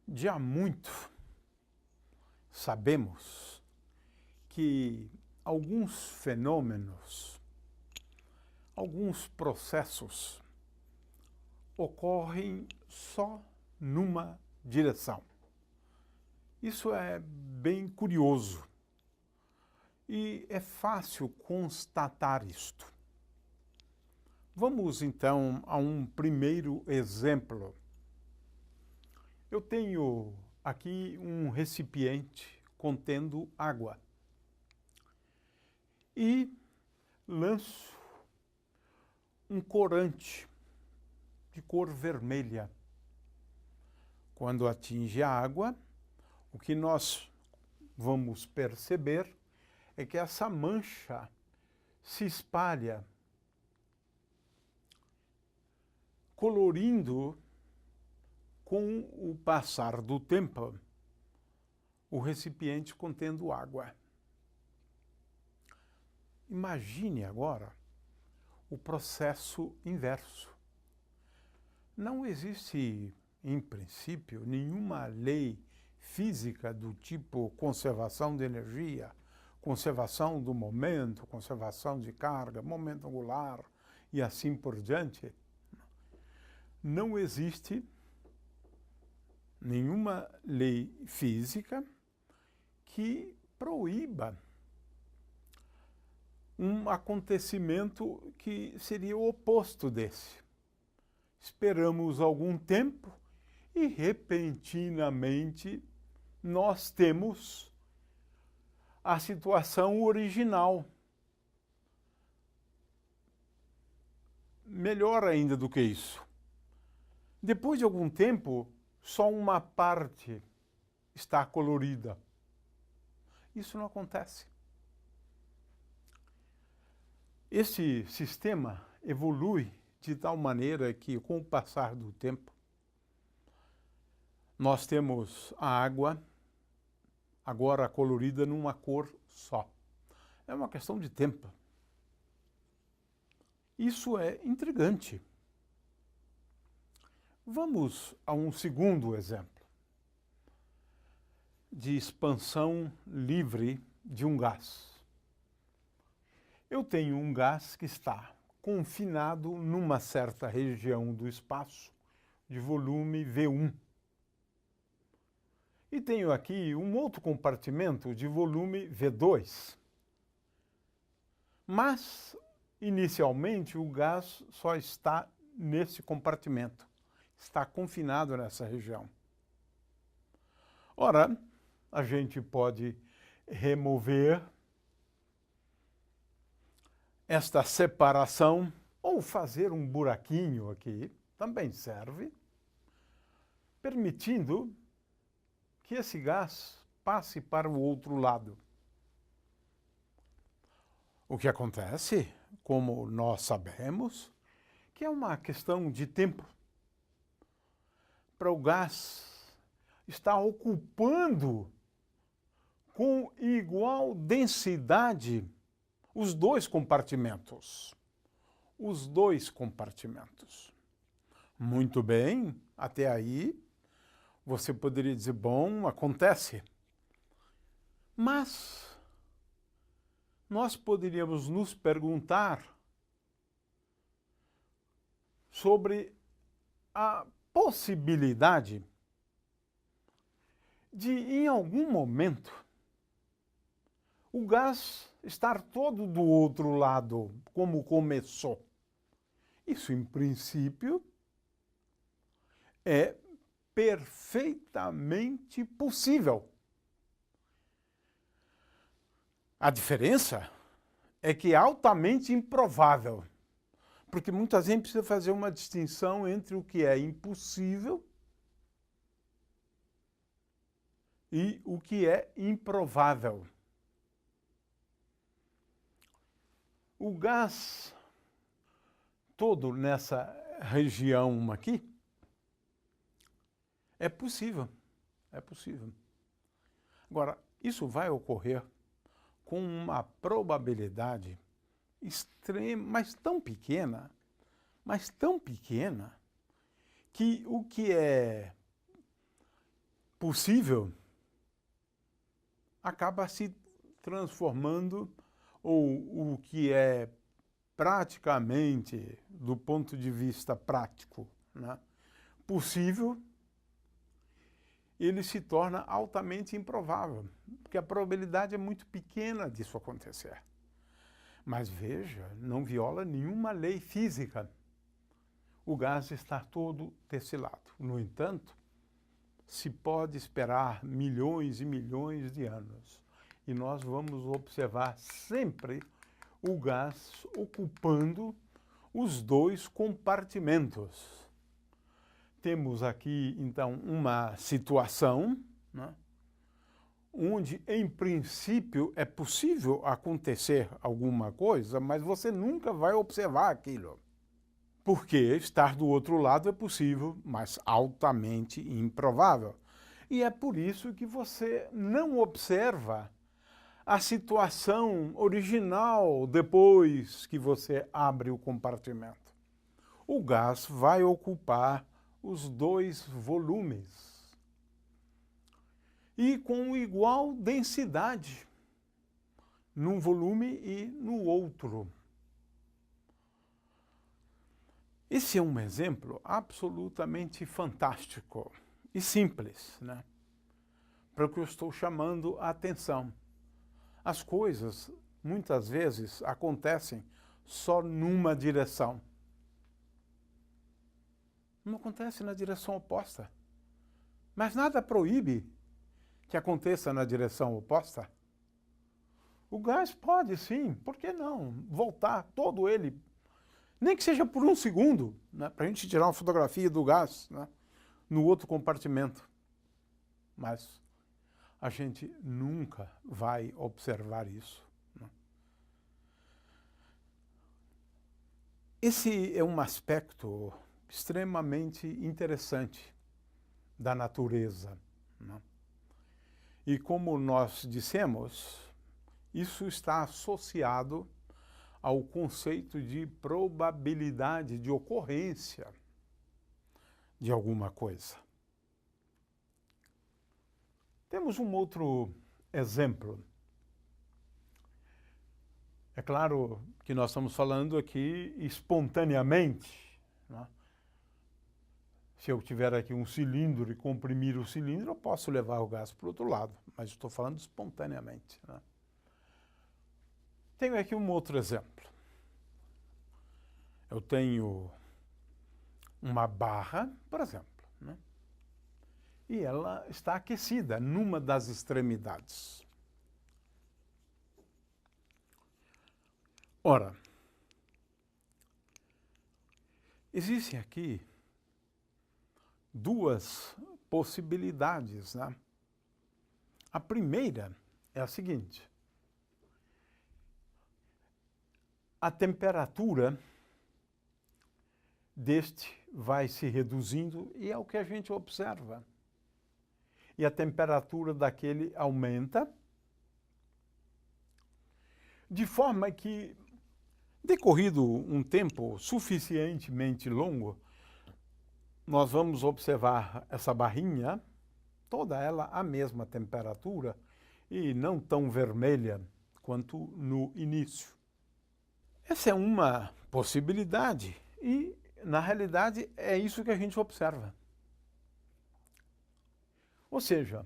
De há muito sabemos que alguns fenômenos, alguns processos ocorrem só numa direção. Isso é bem curioso e é fácil constatar isto. Vamos então a um primeiro exemplo. Eu tenho aqui um recipiente contendo água e lanço um corante de cor vermelha. Quando atinge a água, o que nós vamos perceber é que essa mancha se espalha, colorindo com o passar do tempo o recipiente contendo água. Imagine agora o processo inverso. Não existe, em princípio, nenhuma lei física do tipo conservação de energia, conservação do momento, conservação de carga, momento angular e assim por diante. Não existe nenhuma lei física que proíba um acontecimento que seria o oposto desse. Esperamos algum tempo e, repentinamente, nós temos a situação original. Melhor ainda do que isso. Depois de algum tempo, só uma parte está colorida. Isso não acontece. Esse sistema evolui de tal maneira que, com o passar do tempo, nós temos a água agora colorida numa cor só. É uma questão de tempo. Isso é intrigante. Vamos a um segundo exemplo de expansão livre de um gás. Eu tenho um gás que está confinado numa certa região do espaço de volume V1. E tenho aqui um outro compartimento de volume V2. Mas, inicialmente, o gás só está nesse compartimento. Está confinado nessa região. Ora, a gente pode remover esta separação ou fazer um buraquinho aqui, também serve, permitindo que esse gás passe para o outro lado. O que acontece, como nós sabemos, que é uma questão de tempo. Para o gás estar ocupando com igual densidade os dois compartimentos. Os dois compartimentos. Muito bem, até aí você poderia dizer, bom, acontece. Mas nós poderíamos nos perguntar sobre a possibilidade de, em algum momento, o gás estar todo do outro lado, como começou. Isso, em princípio, é perfeitamente possível. A diferença é que é altamente improvável, porque muita gente precisa fazer uma distinção entre o que é impossível e o que é improvável. O gás todo nessa região aqui é possível. É possível. Agora, isso vai ocorrer com uma probabilidade extrema, mas tão pequena, que o que é possível acaba se transformando, ou o que é praticamente, do ponto de vista prático, né, possível, ele se torna altamente improvável, porque a probabilidade é muito pequena disso acontecer. Mas veja, não viola nenhuma lei física o gás estar todo destilado. No entanto, se pode esperar milhões e milhões de anos. E nós vamos observar sempre o gás ocupando os dois compartimentos. Temos aqui, então, uma situação, né, onde, em princípio, é possível acontecer alguma coisa, mas você nunca vai observar aquilo. Porque estar do outro lado é possível, mas altamente improvável. E é por isso que você não observa a situação original depois que você abre o compartimento. O gás vai ocupar os dois volumes e com igual densidade num volume e no outro. Esse é um exemplo absolutamente fantástico e simples, né, para o que eu estou chamando a atenção. As coisas, muitas vezes, acontecem só numa direção. Não acontece na direção oposta. Mas nada proíbe que aconteça na direção oposta. O gás pode, sim, por que não, voltar todo ele, nem que seja por um segundo, né, para a gente tirar uma fotografia do gás, né, no outro compartimento. Mas a gente nunca vai observar isso, né? Esse é um aspecto extremamente interessante da natureza, né? E como nós dissemos, isso está associado ao conceito de probabilidade de ocorrência de alguma coisa. Temos um outro exemplo. É claro que nós estamos falando aqui espontaneamente, né? Se eu tiver aqui um cilindro e comprimir o cilindro, eu posso levar o gás para o outro lado, mas estou falando espontaneamente, né? Tenho aqui um outro exemplo. Eu tenho uma barra, por exemplo, né, e ela está aquecida numa das extremidades. Ora, existem aqui duas possibilidades, né? A primeira é a seguinte: a temperatura deste vai se reduzindo e é o que a gente observa. E a temperatura daquele aumenta, de forma que, decorrido um tempo suficientemente longo, nós vamos observar essa barrinha, toda ela a mesma temperatura e não tão vermelha quanto no início. Essa é uma possibilidade e, na realidade, é isso que a gente observa. Ou seja,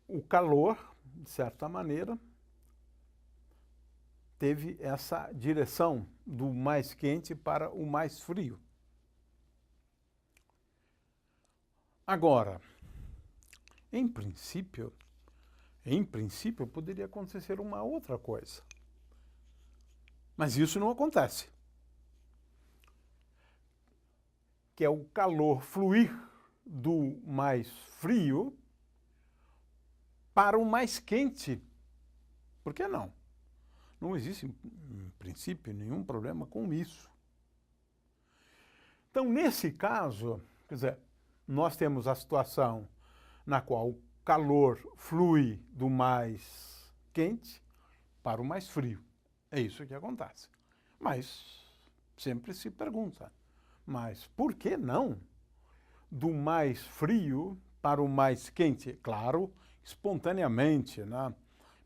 o calor, de certa maneira, teve essa direção do mais quente para o mais frio. Agora, em princípio, poderia acontecer uma outra coisa. Mas isso não acontece. Que é o calor fluir do mais frio para o mais quente. Por que não? Não existe, em princípio, nenhum problema com isso. Então, nesse caso, quer dizer, nós temos a situação na qual o calor flui do mais quente para o mais frio. É isso que acontece. Mas sempre se pergunta, mas por que não do mais frio para o mais quente, claro, espontaneamente, né?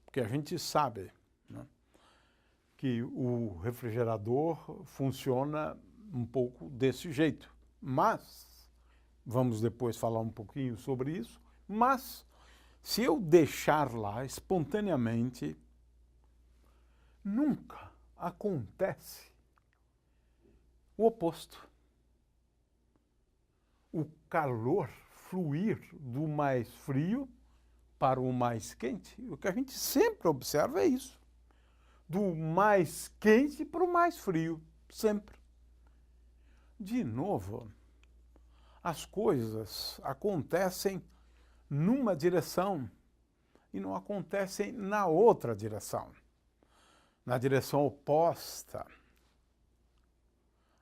Porque a gente sabe, né, que o refrigerador funciona um pouco desse jeito. Mas, vamos depois falar um pouquinho sobre isso, mas se eu deixar lá espontaneamente, nunca acontece o oposto. O calor fluir do mais frio para o mais quente. O que a gente sempre observa é isso. Do mais quente para o mais frio, sempre. De novo, as coisas acontecem numa direção e não acontecem na outra direção, na direção oposta.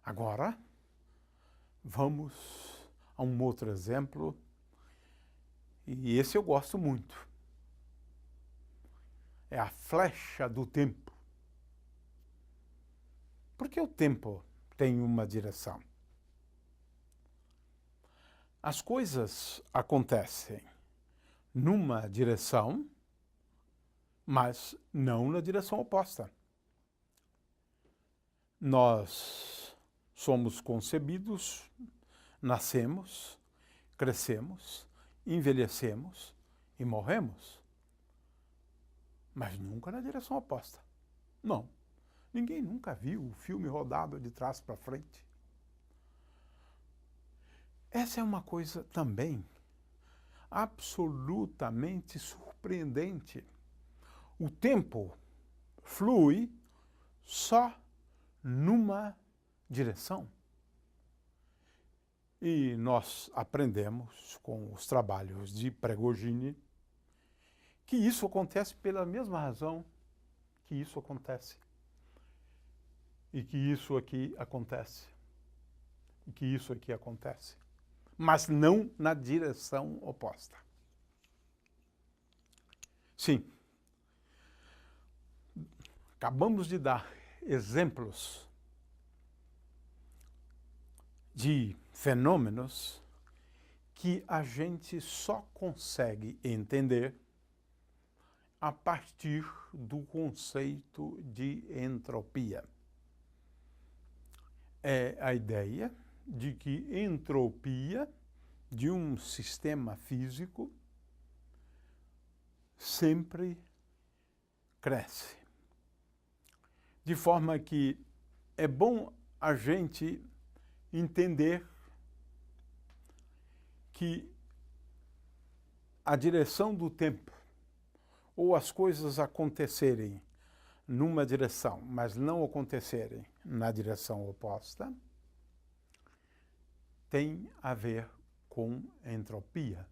Agora, vamos a um outro exemplo, e esse eu gosto muito. É a flecha do tempo. Porque o tempo tem uma direção. As coisas acontecem numa direção, mas não na direção oposta. Nós somos concebidos, nascemos, crescemos, envelhecemos e morremos, mas nunca na direção oposta. Não. Ninguém nunca viu o filme rodado de trás para frente. Essa é uma coisa também absolutamente surpreendente. O tempo flui só numa direção. E nós aprendemos com os trabalhos de Prigogine que isso acontece pela mesma razão que isso acontece. E que isso aqui acontece. E que isso aqui acontece. Mas não na direção oposta. Sim. Acabamos de dar exemplos de fenômenos que a gente só consegue entender a partir do conceito de entropia. É a ideia de que entropia de um sistema físico sempre cresce. De forma que é bom a gente entender que a direção do tempo, ou as coisas acontecerem numa direção, mas não acontecerem na direção oposta, tem a ver com entropia.